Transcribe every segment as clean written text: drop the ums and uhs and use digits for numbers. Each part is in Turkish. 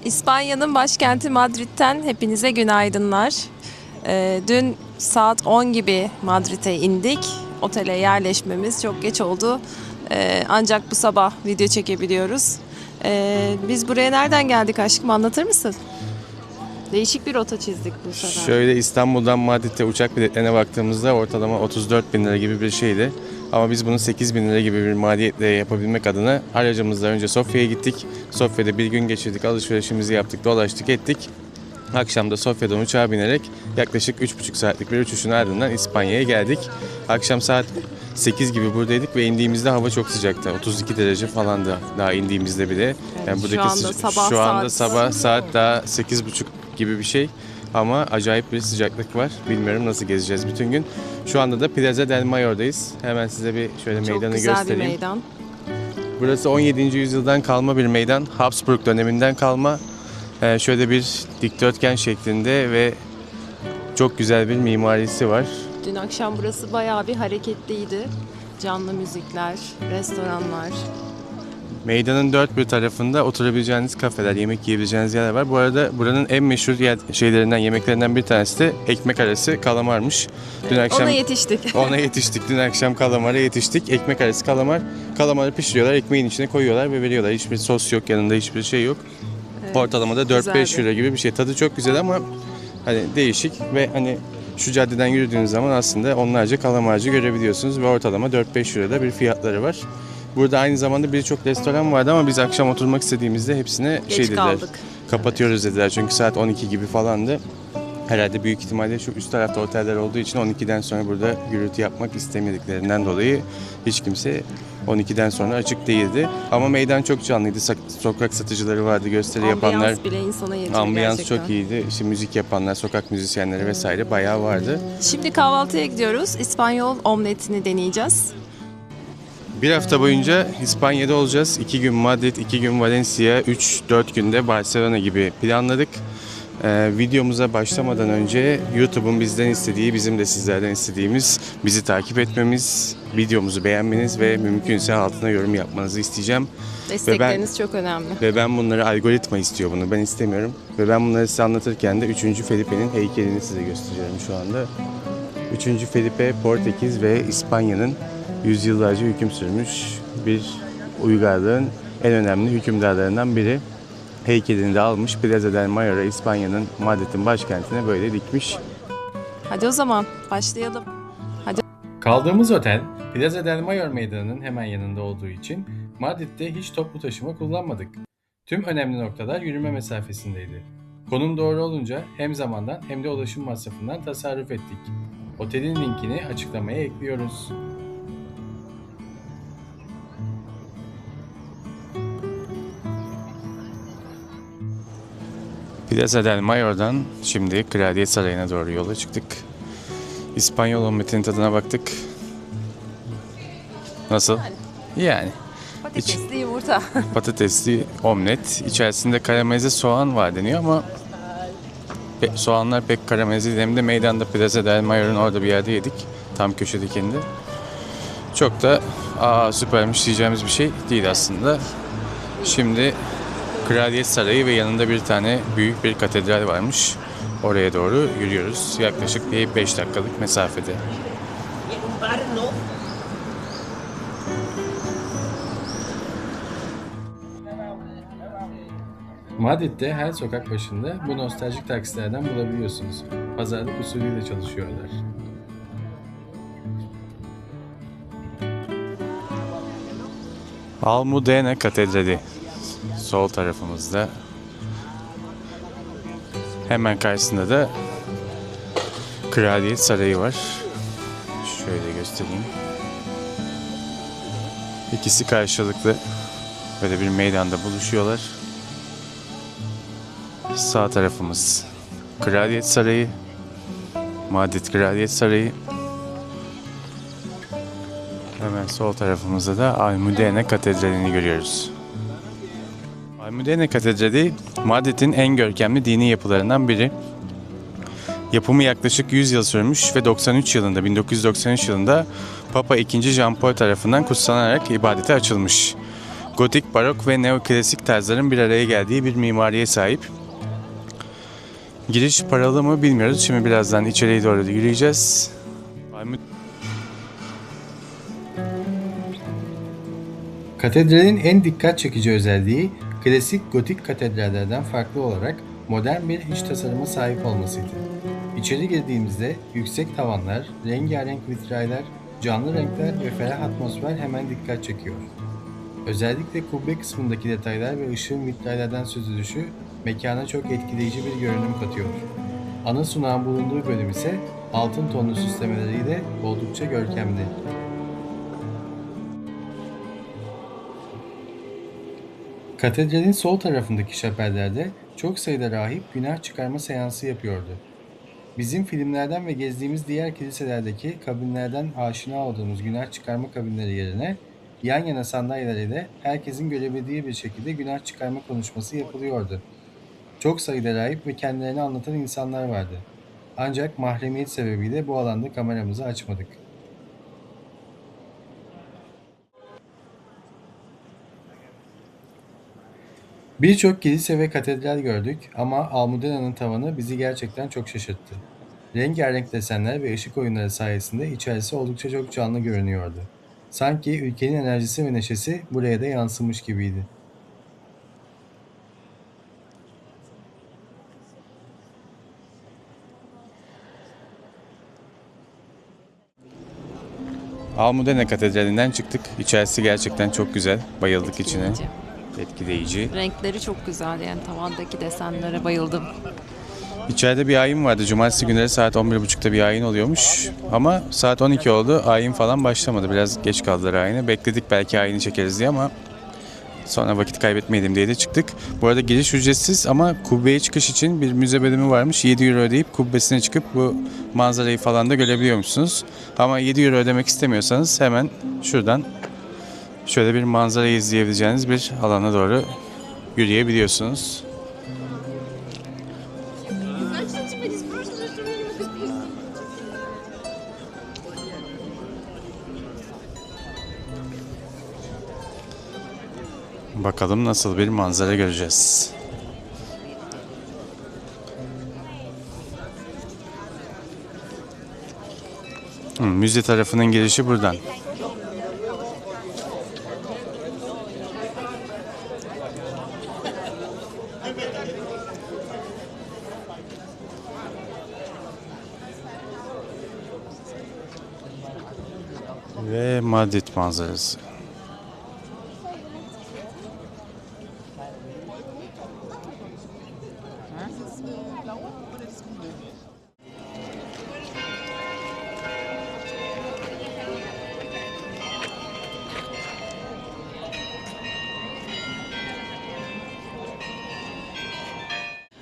İspanya'nın başkenti Madrid'den hepinize günaydınlar. Dün saat 10 gibi Madrid'e indik. Otele yerleşmemiz çok geç oldu. Ancak bu sabah video çekebiliyoruz. Biz buraya nereden geldik aşkım, anlatır mısın? Değişik bir rota çizdik bu sefer. Şöyle İstanbul'dan Madrid'e uçak biletlerine baktığımızda ortalama 34 bin lira gibi bir şeydi. Ama biz bunu 8 bin lira gibi bir maliyetle yapabilmek adına aracımızla önce Sofya'ya gittik. Sofya'da bir gün geçirdik, alışverişimizi yaptık, dolaştık ettik. Akşam da Sofya'dan uçağa binerek yaklaşık 3,5 saatlik bir uçuşun ardından İspanya'ya geldik. Akşam saat 8 gibi buradaydık ve indiğimizde hava çok sıcaktı. 32 derece falandı daha indiğimizde bile. Evet, Yani şu anda sabah saat daha 8.30 gibi bir şey. Ama acayip bir sıcaklık var. Bilmiyorum nasıl gezeceğiz bütün gün. Şu anda da Plaza del Mayor'dayız. Hemen size bir şöyle Çok meydanı güzel göstereyim. bir meydan. Burası 17. yüzyıldan kalma bir meydan. Habsburg döneminden kalma. Şöyle bir dikdörtgen şeklinde ve çok güzel bir mimarisi var. Dün akşam burası bayağı bir hareketliydi. Canlı müzikler, restoranlar. Meydanın dört bir tarafında oturabileceğiniz kafeler, yemek yiyebileceğiniz yerler var. Bu arada buranın en meşhur yemeklerinden bir tanesi de ekmek arası kalamarmış. Dün akşam Ona yetiştik. Ona yetiştik. Dün akşam kalamara yetiştik. Ekmek arası kalamar. Kalamarı pişiriyorlar, ekmeğin içine koyuyorlar ve veriyorlar. Hiçbir sos yok, yanında hiçbir şey yok. Evet, Ortalamada 4-5 güzeldi. euro gibi bir şey. Tadı çok güzel ama hani değişik ve hani şu caddeden yürüdüğünüz zaman aslında onlarca kalamarcı görebiliyorsunuz ve ortalama 4-5 euroda bir fiyatları var. Burada aynı zamanda birçok restoran vardı ama biz akşam oturmak istediğimizde hepsine Geç dediler. kaldık. Kapatıyoruz dediler çünkü saat 12 gibi falandı. Herhalde büyük ihtimalle şu üst tarafta oteller olduğu için 12'den sonra burada gürültü yapmak istemediklerinden dolayı hiç kimse 12'den sonra açık değildi. Ama meydan çok canlıydı. Sokak satıcıları vardı, gösteri yapanlar. Ambiyans bile insana yetiyor Ambiyans gerçekten. çok iyiydi. İşte müzik yapanlar, sokak müzisyenleri vesaire bayağı vardı. Şimdi kahvaltıya gidiyoruz. İspanyol omletini deneyeceğiz. Bir hafta boyunca İspanya'da olacağız. 2 gün Madrid, 2 gün Valencia, 3-4 günde Barcelona gibi planladık. Videomuza başlamadan önce YouTube'un bizden istediği, bizim de sizlerden istediğimiz bizi takip etmemiz, videomuzu beğenmeniz ve mümkünse altına yorum yapmanızı isteyeceğim. Destekleriniz çok önemli. Ve ben bunları, algoritma istiyor bunu, ben istemiyorum. Ve ben bunları size anlatırken de 3. Felipe'nin heykelini size gösteriyorum şu anda. 3. Felipe, Portekiz ve İspanya'nın yüzyıllarca hüküm sürmüş bir uygarlığın en önemli hükümdarlarından biri. Heykelini de almış, Plaza del Mayor'a, İspanya'nın, Madrid'in başkentine böyle dikmiş. Hadi o zaman başlayalım. Kaldığımız otel, Plaza del Mayor meydanının hemen yanında olduğu için Madrid'de hiç toplu taşıma kullanmadık. Tüm önemli noktalar yürüme mesafesindeydi. Konum doğru olunca hem zamandan hem de ulaşım masrafından tasarruf ettik. Otelin linkini açıklamaya ekliyoruz. Plaza del Mayor'dan şimdi Kraliyet Sarayı'na doğru yola çıktık. İspanyol omletinin tadına baktık. Nasıl? Yani. Patatesli yumurta. Patatesli omlet. İçerisinde karamelize soğan var deniyor ama soğanlar pek karamelize değil. Hem de meydanda Plaza del Mayor'un orada bir yerde yedik. Tam köşedekinde. Çok da süpermiş diyeceğimiz bir şey değil aslında. Şimdi Kraliyet Sarayı ve yanında bir tane büyük bir katedral varmış. Oraya doğru yürüyoruz. Yaklaşık bir 5 dakikalık mesafede. Madrid'de her sokak başında bu nostaljik taksilerden bulabiliyorsunuz. Pazarlık usulüyle çalışıyorlar. Almudena Katedrali sol tarafımızda. Hemen karşısında da Kraliyet Sarayı var. Şöyle göstereyim. İkisi karşılıklı böyle bir meydanda buluşuyorlar. Sağ tarafımız Kraliyet Sarayı, Madrid Kraliyet Sarayı. Hemen sol tarafımızda da Almudena Katedrali'ni görüyoruz. Almudena Katedrali, Madrid'in en görkemli dini yapılarından biri. Yapımı yaklaşık 100 yıl sürmüş ve 1993 yılında Papa II. Jean Paul tarafından kutsanarak ibadete açılmış. gotik, barok ve neoklasik tarzların bir araya geldiği bir mimariye sahip. Giriş paralı mı bilmiyoruz. Şimdi birazdan içeriye doğru yürüyeceğiz. Katedralin en dikkat çekici özelliği klasik gotik katedrallerden farklı olarak modern bir iç tasarıma sahip olmasıydı. İçeri girdiğimizde yüksek tavanlar, rengarenk vitraylar, canlı renkler ve ferah atmosfer hemen dikkat çekiyor. Özellikle kubbe kısmındaki detaylar ve ışığın vitraylardan süzülüşü mekana çok etkileyici bir görünüm katıyor. Ana sunağın bulunduğu bölüm ise altın tonlu süslemeleriyle oldukça görkemli. Katedralin sol tarafındaki şapellerde çok sayıda rahip günah çıkarma seansı yapıyordu. Bizim filmlerden ve gezdiğimiz diğer kiliselerdeki kabinlerden aşina olduğumuz günah çıkarma kabinleri yerine yan yana sandalyeler ile herkesin görebildiği bir şekilde günah çıkarma konuşması yapılıyordu. Çok sayıda rahip ve kendilerini anlatan insanlar vardı. Ancak mahremiyet sebebiyle bu alanda kameramızı açmadık. Birçok kilise ve katedral gördük ama Almudena'nın tavanı bizi gerçekten çok şaşırttı. Rengarenk desenler ve ışık oyunları sayesinde içerisi oldukça çok canlı görünüyordu. Sanki ülkenin enerjisi ve neşesi buraya da yansımış gibiydi. Almudena Katedrali'nden çıktık. İçerisi gerçekten çok güzel. Bayıldık içine. Etkileyici. Etkileyici. Renkleri çok güzel, yani tavandaki desenlere bayıldım. İçeride bir ayin vardı. Cumartesi günleri saat 11.30'da bir ayin oluyormuş. Ama saat 12 oldu. Ayin falan başlamadı. Biraz geç kaldılar ayine. Bekledik belki ayini çekeriz diye ama sonra vakit kaybetmeyelim diye de çıktık. Bu arada giriş ücretsiz ama kubbeye çıkış için bir müze bölümü varmış. 7 euro ödeyip kubbesine çıkıp bu manzarayı falan da görebiliyormuşsunuz. Ama 7 euro ödemek istemiyorsanız hemen şuradan şöyle bir manzarayı izleyebileceğiniz bir alana doğru yürüyebiliyorsunuz. Bakalım nasıl bir manzara göreceğiz. Müze tarafının girişi buradan. Ve Madrid manzarası.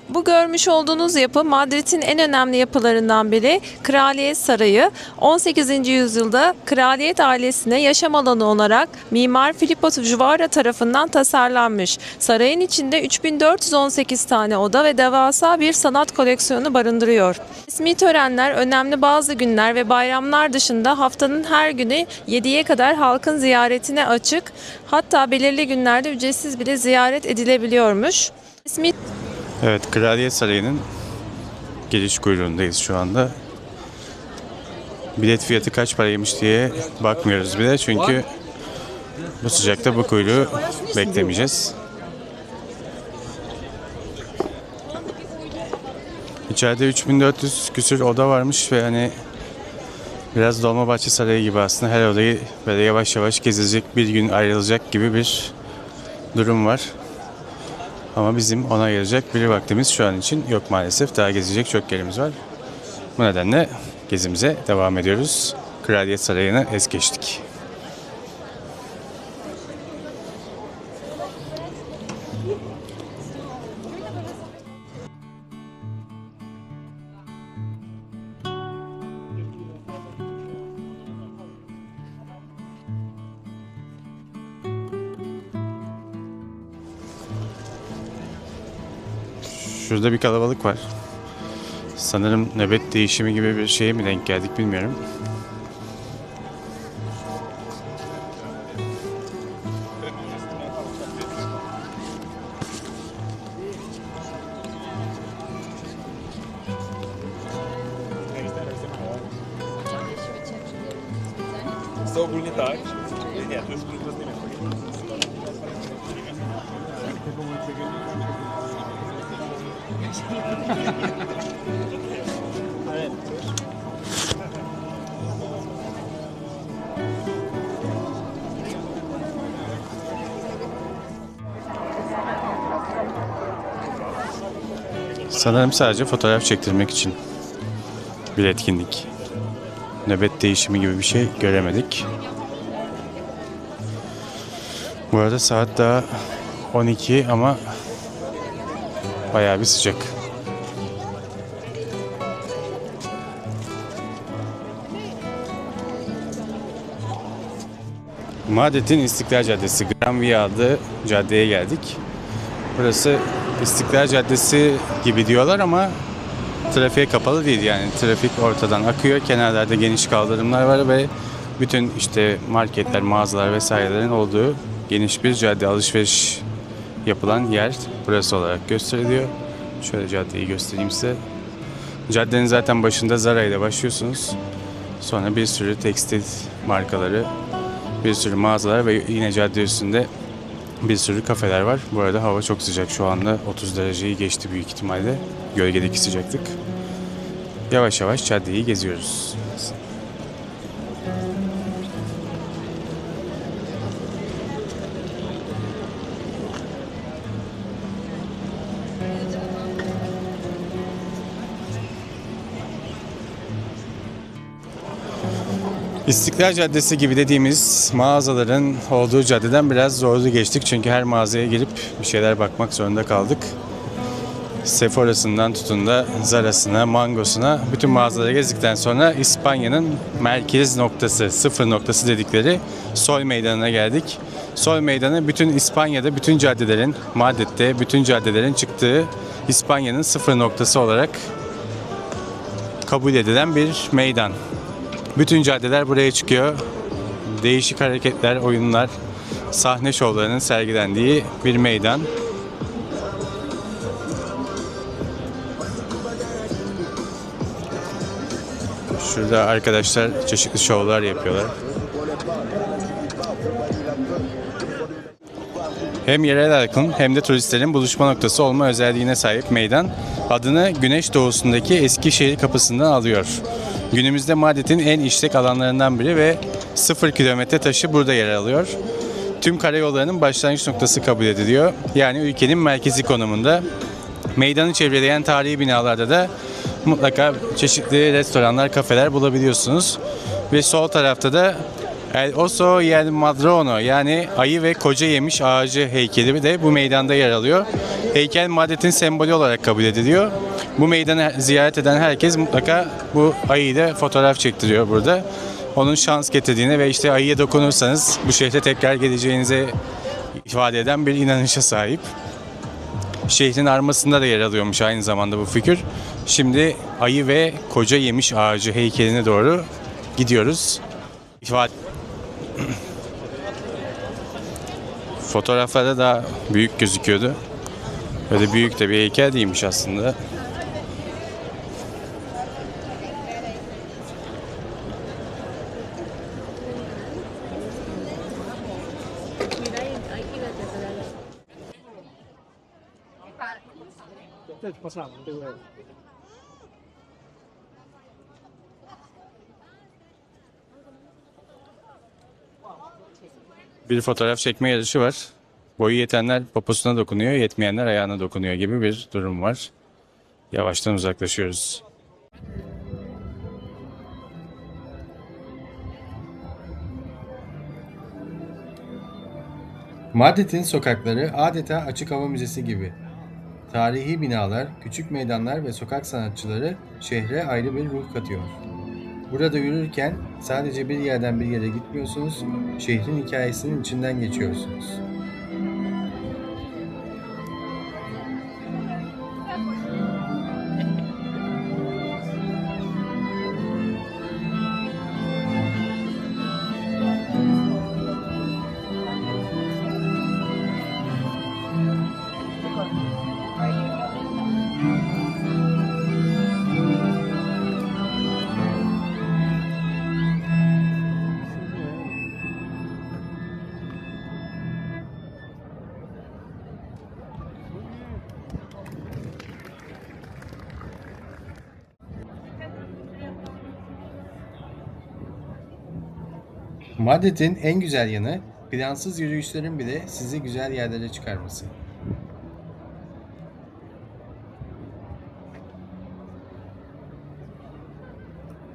Bu görmüş olduğunuz yapı Madrid'in en önemli yapılarından biri Kraliyet Sarayı. 18. yüzyılda kraliyet ailesine yaşam alanı olarak mimar Filippo Juvara tarafından tasarlanmış. Sarayın içinde 3418 tane oda ve devasa bir sanat koleksiyonu barındırıyor. Resmi törenler, önemli bazı günler ve bayramlar dışında haftanın her günü 7'ye kadar halkın ziyaretine açık. Hatta belirli günlerde ücretsiz bile ziyaret edilebiliyormuş. Resmi Evet, Kraliyet Sarayı'nın giriş kuyruğundayız şu anda. Bilet fiyatı kaç paraymış diye bakmıyoruz bile çünkü bu sıcakta bu kuyruğu beklemeyeceğiz. İçeride 3400 küsür oda varmış ve hani biraz Dolmabahçe Sarayı gibi aslında her odayı böyle yavaş yavaş gezilecek, bir gün ayrılacak gibi bir durum var. Ama bizim ona ayıracak bir vaktimiz şu an için yok maalesef. Daha gezecek çok yerimiz var. Bu nedenle gezimize devam ediyoruz. Kraliyet Sarayı'nı es geçtik. Şurada bir kalabalık var. Sanırım nöbet değişimi gibi bir şeye mi denk geldik bilmiyorum. se ogólnie tak. Nie, to jest tylko z Niemiec. Sanırım sadece fotoğraf çektirmek için bir etkinlik. Nöbet değişimi gibi bir şey göremedik. Bu arada saat daha 12 ama bayağı bir sıcak. Madrid'in İstiklal Caddesi, Gran Via adlı caddeye geldik. Burası İstiklal Caddesi gibi diyorlar ama trafiğe kapalı değil, yani trafik ortadan akıyor. Kenarlarda geniş kaldırımlar var ve bütün işte marketler, mağazalar vesairelerin olduğu geniş bir cadde, alışveriş yapılan yer burası olarak gösteriliyor. Şöyle caddeyi göstereyim size. Caddenin zaten başında Zara ile başlıyorsunuz. Sonra bir sürü tekstil markaları, bir sürü mağazalar ve yine cadde üstünde bir sürü kafeler var. Bu arada hava çok sıcak. Şu anda 30 dereceyi geçti büyük ihtimalle. Gölgedeki sıcaklık. Yavaş yavaş caddeyi geziyoruz. İstiklal Caddesi gibi dediğimiz mağazaların olduğu caddeden biraz zorlu geçtik. Çünkü her mağazaya girip bir şeyler bakmak zorunda kaldık. Sephora'sından tutun da Zara'sına, Mango'suna bütün mağazaları gezdikten sonra İspanya'nın merkez noktası, sıfır noktası dedikleri Sol Meydanı'na geldik. Sol Meydanı bütün İspanya'da bütün caddelerin, Madrid'de bütün caddelerin çıktığı İspanya'nın sıfır noktası olarak kabul edilen bir meydan. Bütün caddeler buraya çıkıyor. Değişik hareketler, oyunlar, sahne şovlarının sergilendiği bir meydan. Şurada arkadaşlar çeşitli şovlar yapıyorlar. Hem yerel halkın hem de turistlerin buluşma noktası olma özelliğine sahip meydan adını güneş doğusundaki Eskişehir Kapısı'ndan alıyor. Günümüzde Madrid'in en işlek alanlarından biri ve 0 kilometre taşı burada yer alıyor. Tüm karayollarının başlangıç noktası kabul ediliyor. Yani ülkenin merkezi konumunda. Meydanı çevreleyen tarihi binalarda da mutlaka çeşitli restoranlar, kafeler bulabiliyorsunuz. Ve sol tarafta da El Oso y el Madrono, yani ayı ve koca yemiş ağacı heykeli de bu meydanda yer alıyor. Heykel Madrid'in sembolü olarak kabul ediliyor. Bu meydanı ziyaret eden herkes mutlaka bu ayıyla fotoğraf çektiriyor burada. Onun şans getirdiğine ve işte ayıya dokunursanız bu şehre tekrar geleceğinize ifade eden bir inanışa sahip. Şehrin armasında da yer alıyormuş aynı zamanda bu figür. Şimdi ayı ve koca yemiş ağacı heykeline doğru gidiyoruz. Fotoğraflarda daha büyük gözüküyordu. Öyle büyük de bir heykel değilmiş aslında. Bir fotoğraf çekme yarışı var. Boyu yetenler poposuna dokunuyor, yetmeyenler ayağına dokunuyor gibi bir durum var. Yavaştan uzaklaşıyoruz. Madrid'in sokakları adeta açık hava müzesi gibi. Tarihi binalar, küçük meydanlar ve sokak sanatçıları şehre ayrı bir ruh katıyor. Burada yürürken sadece bir yerden bir yere gitmiyorsunuz, şehrin hikayesinin içinden geçiyorsunuz. Madrid'in en güzel yanı plansız yürüyüşlerin bile sizi güzel yerlere çıkarması.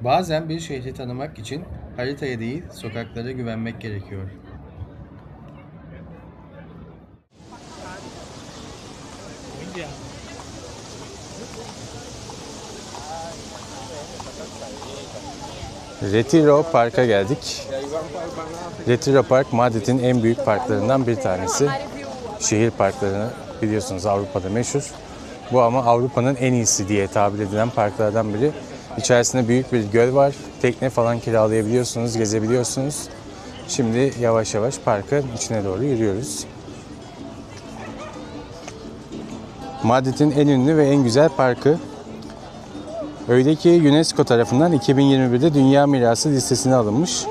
Bazen bir şehri tanımak için haritaya değil, sokaklara güvenmek gerekiyor. Retiro Park'a geldik. Retiro Park, Madrid'in en büyük parklarından bir tanesi. Şehir parklarını biliyorsunuz Avrupa'da meşhur. Bu ama Avrupa'nın en iyisi diye tabir edilen parklardan biri. İçerisinde büyük bir göl var. Tekne falan kiralayabiliyorsunuz, gezebiliyorsunuz. Şimdi yavaş yavaş parkın içine doğru yürüyoruz. Madrid'in en ünlü ve en güzel parkı. Öyle ki UNESCO tarafından 2021'de Dünya Mirası listesine alınmış.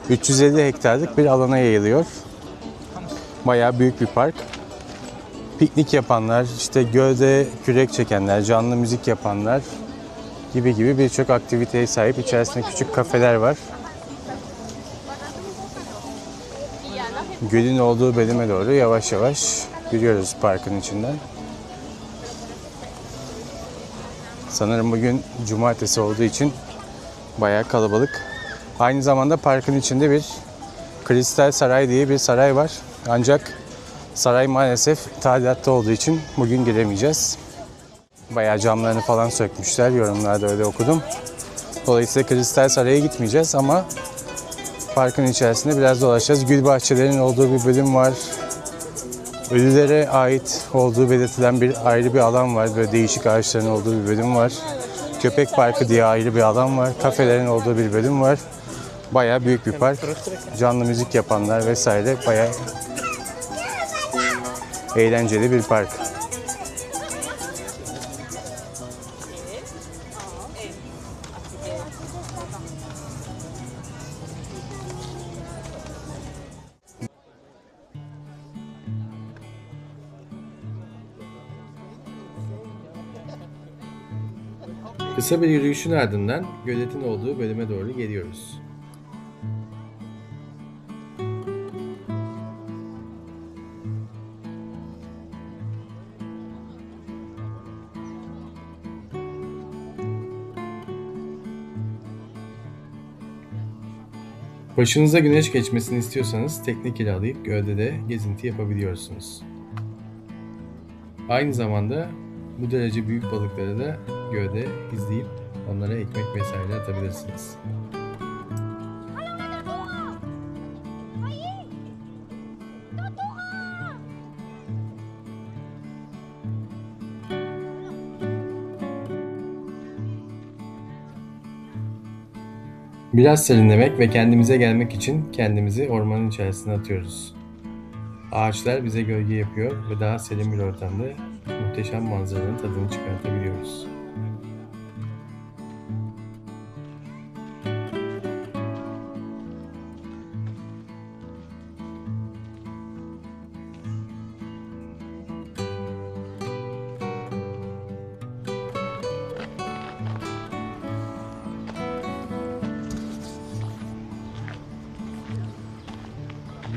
350 hektarlık bir alana yayılıyor. Bayağı büyük bir park. Piknik yapanlar, işte gölde kürek çekenler, canlı müzik yapanlar gibi birçok aktiviteye sahip. İçerisinde küçük kafeler var. Gölün olduğu bölüme doğru yavaş yavaş yürüyoruz parkın içinden. Sanırım bugün cumartesi olduğu için bayağı kalabalık. Aynı zamanda parkın içinde bir Kristal Saray diye bir saray var. Ancak saray maalesef tadilatta olduğu için bugün giremeyeceğiz. Bayağı camlarını falan sökmüşler. Yorumlarda öyle okudum. Dolayısıyla Kristal Saray'a gitmeyeceğiz ama parkın içerisinde biraz dolaşacağız. Gül bahçelerinin olduğu bir bölüm var. Ölülere ait olduğu belirtilen ayrı bir alan var. Böyle değişik ağaçların olduğu bir bölüm var. Köpek parkı diye ayrı bir alan var. Kafelerin olduğu bir bölüm var. Bayağı büyük bir park. Canlı müzik yapanlar vesaire bayağı eğlenceli bir park. Kısa bir yürüyüşün ardından göletin olduğu bölüme doğru geliyoruz. Başınıza güneş geçmesini istiyorsanız tekne kiralayıp gölde de gezinti yapabiliyorsunuz. Aynı zamanda bu derece büyük balıkları da gölde izleyip onlara ekmek vesaire atabilirsiniz. Biraz serinlemek ve kendimize gelmek için kendimizi ormanın içerisine atıyoruz. Ağaçlar bize gölge yapıyor ve daha serin bir ortamda muhteşem manzaranın tadını çıkartabiliyoruz.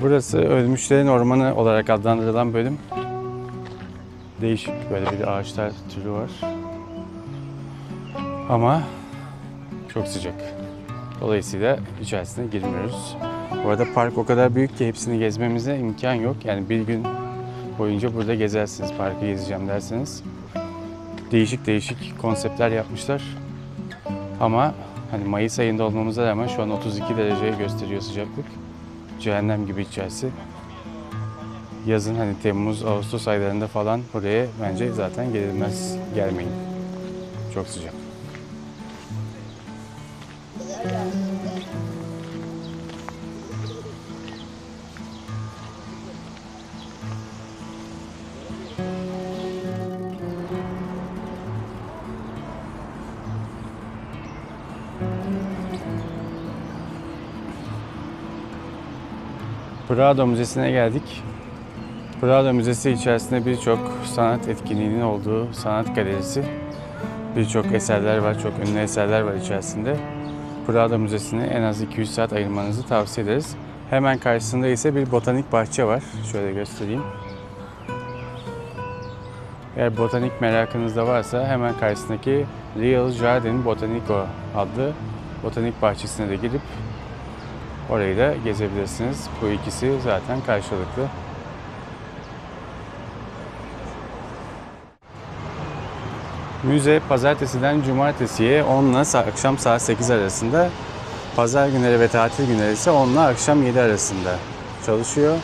Burası Ölmüşlerin Ormanı olarak adlandırılan bölüm. Değişik böyle bir ağaçlar türü var. Ama çok sıcak. Dolayısıyla içerisine girmiyoruz. Bu arada park o kadar büyük ki hepsini gezmemize imkan yok. Yani bir gün boyunca burada gezersiniz, parkı gezeceğim derseniz. Değişik konseptler yapmışlar. Ama hani Mayıs ayında olmamıza rağmen şu an 32 derece gösteriyor sıcaklık. Cehennem gibi içerisi. Yazın hani Temmuz, Ağustos aylarında falan buraya bence zaten gelinmez. Gelmeyin. Çok sıcak. Prado Müzesi'ne geldik. Prado Müzesi içerisinde birçok sanat etkinliğinin olduğu sanat galerisi. Birçok eserler var, çok ünlü eserler var içerisinde. Prado Müzesi'ne en az 200 saat ayırmanızı tavsiye ederiz. Hemen karşısında ise bir botanik bahçe var. Şöyle göstereyim. Eğer botanik merakınız da varsa hemen karşısındaki Real Jardin Botanico adlı botanik bahçesine de gidip orayı da gezebilirsiniz. Bu ikisi zaten karşılıklı. Müze pazartesiden cumartesiye 10 ile akşam saat 8 arasında, pazar günleri ve tatil günleri ise 10 ile akşam 7 arasında çalışıyor.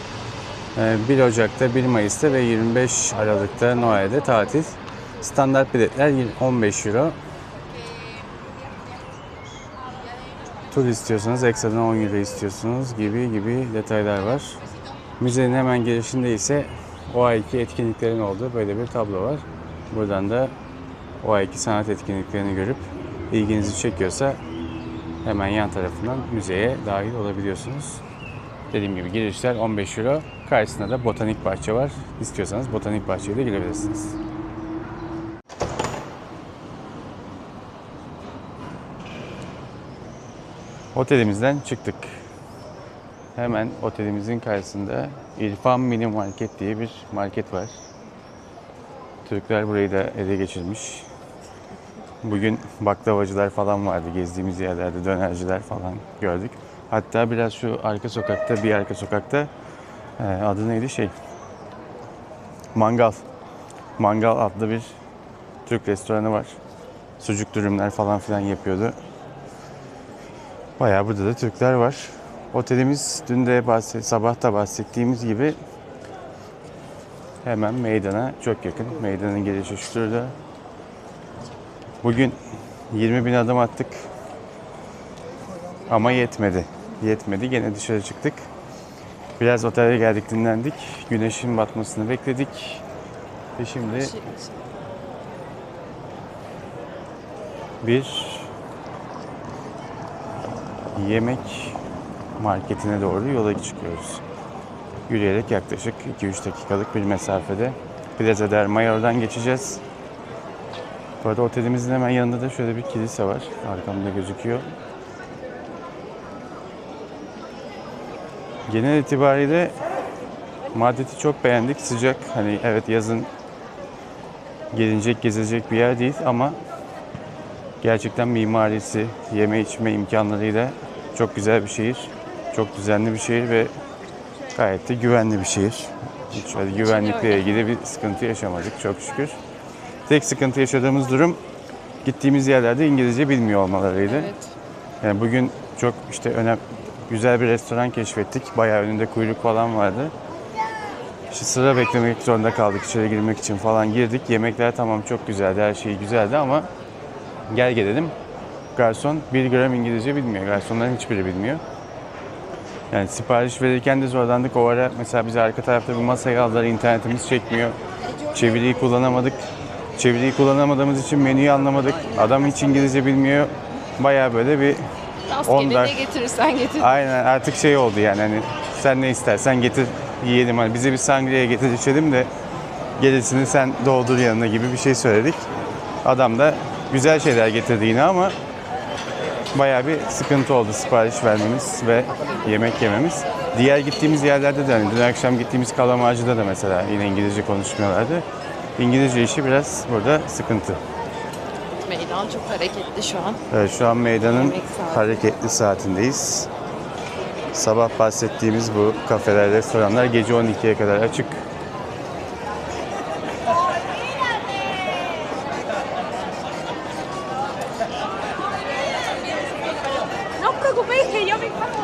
1 Ocak'ta, 1 Mayıs'ta ve 25 Aralık'ta Noel'de tatil. Standart biletler 15 euro. Tur istiyorsanız ekstradan 10 euro istiyorsunuz gibi detaylar var. Müzenin hemen girişinde ise o ayki etkinliklerin olduğu böyle bir tablo var. Buradan da o ayki sanat etkinliklerini görüp ilginizi çekiyorsa hemen yan tarafından müzeye dahil olabiliyorsunuz. Dediğim gibi girişler 15 euro. Karşısında da botanik bahçe var. İstiyorsanız botanik bahçeye de girebilirsiniz. Otelimizden çıktık. Hemen otelimizin karşısında İrfan Mini Market diye bir market var. Türkler burayı da ele geçirmiş. Bugün baklavacılar falan vardı gezdiğimiz yerlerde, dönerciler falan gördük. Hatta biraz şu arka sokakta, bir arka sokakta adı neydi Mangal. Mangal adlı bir Türk restoranı var. Sucuk dürümler falan filan yapıyordu. Bayağı burada da Türkler var. Otelimiz dün de sabah da bahsettiğimiz gibi hemen meydana çok yakın. Meydanın girişi şurada. Bugün 20.000 adım attık. Ama yetmedi. Yetmedi. Gene dışarı çıktık. Biraz otele geldik, dinlendik. Güneşin batmasını bekledik. Ve şimdi bir yemek marketine doğru yola çıkıyoruz. Yürüyerek yaklaşık 2-3 dakikalık bir mesafede Plaza del Mayor'dan geçeceğiz. Bu arada otelimizin hemen yanında da şöyle bir kilise var. Arkamda gözüküyor. Genel itibariyle Madrid'i çok beğendik. Sıcak. Hani evet, yazın gelinecek, gezilecek bir yer değil ama gerçekten mimarisi, yeme içme imkanlarıyla çok güzel bir şehir. Çok düzenli bir şehir ve gayet de güvenli bir şehir. Hiç öyle güvenlikle ilgili bir sıkıntı yaşamadık çok şükür. Tek sıkıntı yaşadığımız durum gittiğimiz yerlerde İngilizce bilmiyor olmalarıydı. Evet. Yani bugün çok güzel bir restoran keşfettik. Bayağı önünde kuyruk falan vardı. İşte sıra beklemek zorunda kaldık içeri girmek için falan, girdik. Yemekler tamam çok güzeldi, her şey güzeldi ama gel gelelim. Garson 1 gram İngilizce bilmiyor. Garsonların hiçbiri bilmiyor. Yani sipariş verirken de zorlandık. O ara mesela bize arka tarafta bir masaya aldılar. İnternetimiz çekmiyor. Çeviriyi kullanamadık. Çeviriyi kullanamadığımız için menüyü anlamadık. Adam hiç İngilizce bilmiyor. Bayağı böyle bir Rastgele ne getirirsen getir. Aynen, artık oldu yani, hani sen ne istersen getir yiyelim. Hani bize bir sangria getir içelim de gerisini sen doldur yanına gibi bir şey söyledik. Adam da güzel şeyler getirdi yine ama bayağı bir sıkıntı oldu sipariş vermemiz ve yemek yememiz. Diğer gittiğimiz yerlerde de, hani dün akşam gittiğimiz Kalamarcı'da da mesela yine İngilizce konuşmuyorlardı. İngilizce işi biraz burada sıkıntı. Meydan çok hareketli şu an. Evet, şu an meydanın Yemek saati. hareketli saatindeyiz. Sabah bahsettiğimiz bu kafeler, restoranlar gece 12'ye kadar açık. No os preocupéis que yo me encargo.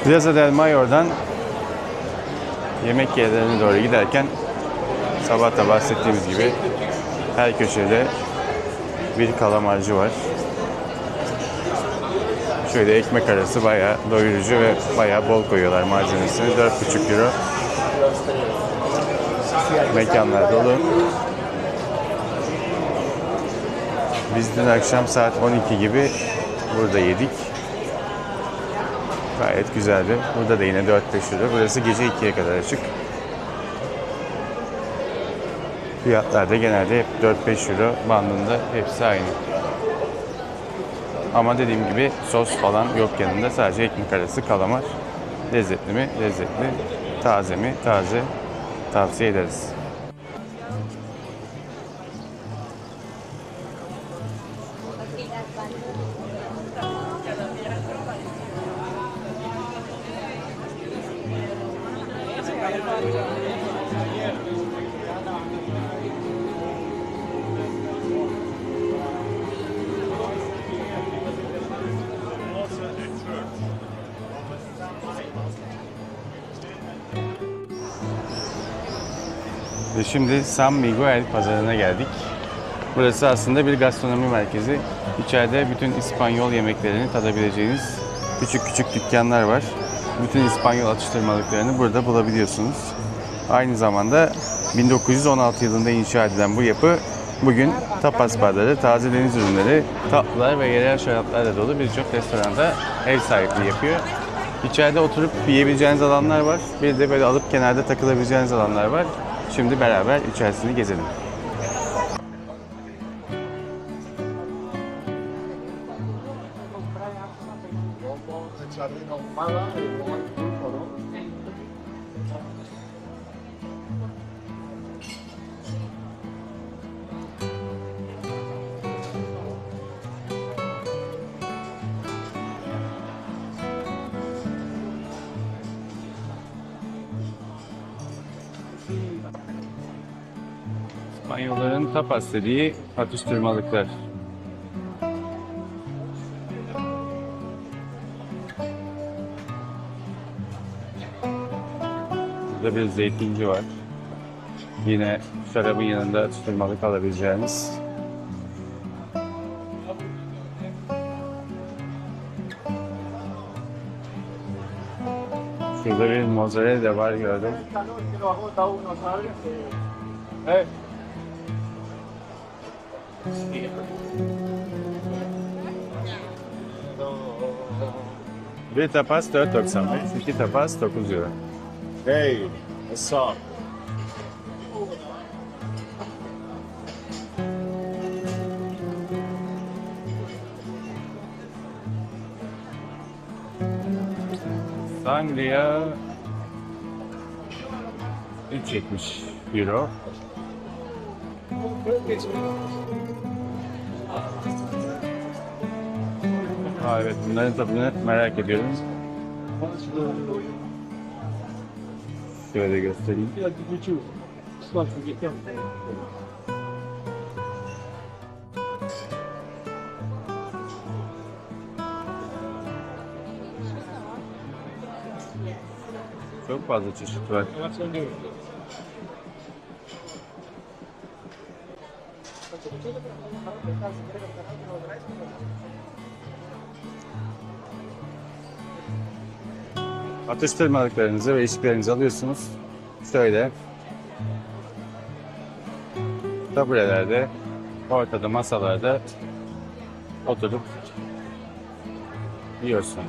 Plaza del Mayor'dan yemek yerlerine doğru giderken sabah da bahsettiğimiz gibi her köşede bir kalamarcı var. Şöyle ekmek arası bayağı doyurucu ve bayağı bol koyuyorlar malzemesini. 4,5 euro. Mekanlar dolu. Biz dün akşam saat 12 gibi burada yedik. Gayet güzeldi. Burada da yine 4-5 euro. Burası gece 2'ye kadar açık. Fiyatlar da genelde hep 4-5 euro bandında, hepsi aynı. Ama dediğim gibi sos falan yok yanında. Sadece ekmek arası kalamar. Lezzetli mi? Lezzetli. Taze mi? Taze. Tavsiye ederiz. Ve şimdi San Miguel pazarına geldik. Burası aslında bir gastronomi merkezi. İçeride bütün İspanyol yemeklerini tadabileceğiniz küçük küçük dükkanlar var. Bütün İspanyol atıştırmalıklarını burada bulabiliyorsunuz. Aynı zamanda 1916 yılında inşa edilen bu yapı bugün tapas barları, taze deniz ürünleri, tatlılar ve yerel şaraplarla dolu birçok restoranda ev sahipliği yapıyor. İçeride oturup yiyebileceğiniz alanlar var. Bir de böyle alıp kenarda takılabileceğiniz alanlar var. Şimdi beraber içerisini gezelim. İspanyolların tapas dediği atıştırmalıklar. Burada bir zeytinci var. Yine şarabın yanında atıştırmalık alabileceğiniz. Şurada bir mozzarella var, gördüm. Bir tapas 4.95, iki tapas 9 euro. Hey, what's up? Sangria 3.70 euro. Evet, bunların tadını merak ediyorum. Şöyle göstereyim. Çok fazla çeşit var. Atıştırmalıklarınızı ve içkilerinizi alıyorsunuz. Şöyle taburelerde, ortada masalarda oturup yiyorsunuz.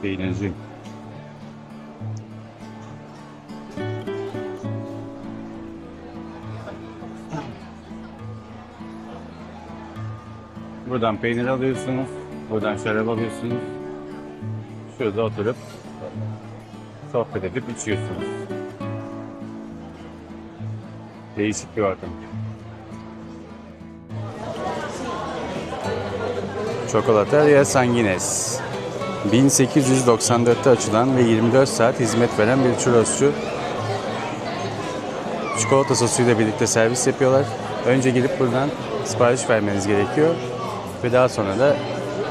Peynirci. Buradan peynir alıyorsunuz, buradan şarap alıyorsunuz. Şurada oturup sohbet edip içiyorsunuz. Değişik bir ortam. Chocolateria Sanguines. 1894'te açılan ve 24 saat hizmet veren bir churrosçu. Çikolata sosuyla birlikte servis yapıyorlar. Önce gelip buradan sipariş vermeniz gerekiyor ve daha sonra da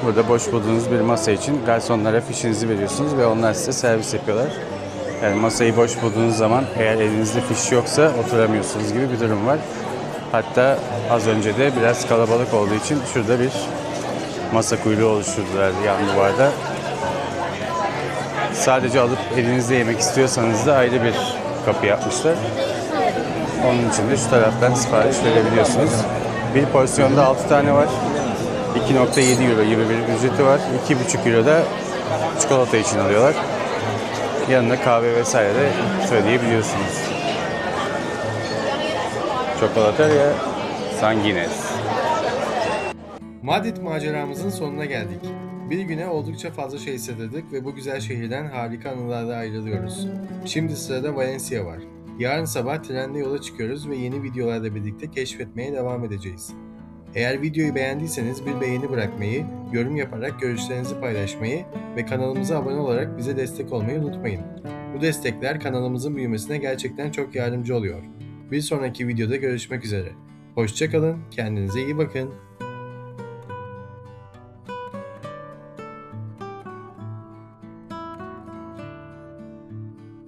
Burada boş bulduğunuz bir masa için garsonlara fişinizi veriyorsunuz ve onlar size servis yapıyorlar. Yani masayı boş bulduğunuz zaman eğer elinizde fiş yoksa oturamıyorsunuz gibi bir durum var. Hatta az önce de biraz kalabalık olduğu için şurada bir masa kuyruğu oluşturdular yan duvarda. Sadece alıp elinizde yemek istiyorsanız da ayrı bir kapı yapmışlar. Onun için de şu taraftan sipariş verebiliyorsunuz. Bir porsiyonda 6 tane var. 2,7 euro gibi bir ücreti var. 2,5 euro da çikolata için alıyorlar. Yanına kahve vesaire de söyleyebiliyorsunuz. Çikolataria Sanguines. Madrid maceramızın sonuna geldik. Bir güne oldukça fazla şey sığdırdık ve bu güzel şehirden harika anılarla ayrılıyoruz. Şimdi sırada Valencia var. Yarın sabah trenle yola çıkıyoruz ve yeni videolarla birlikte keşfetmeye devam edeceğiz. Eğer videoyu beğendiyseniz bir beğeni bırakmayı, yorum yaparak görüşlerinizi paylaşmayı ve kanalımıza abone olarak bize destek olmayı unutmayın. Bu destekler kanalımızın büyümesine gerçekten çok yardımcı oluyor. Bir sonraki videoda görüşmek üzere. Hoşça kalın, kendinize iyi bakın.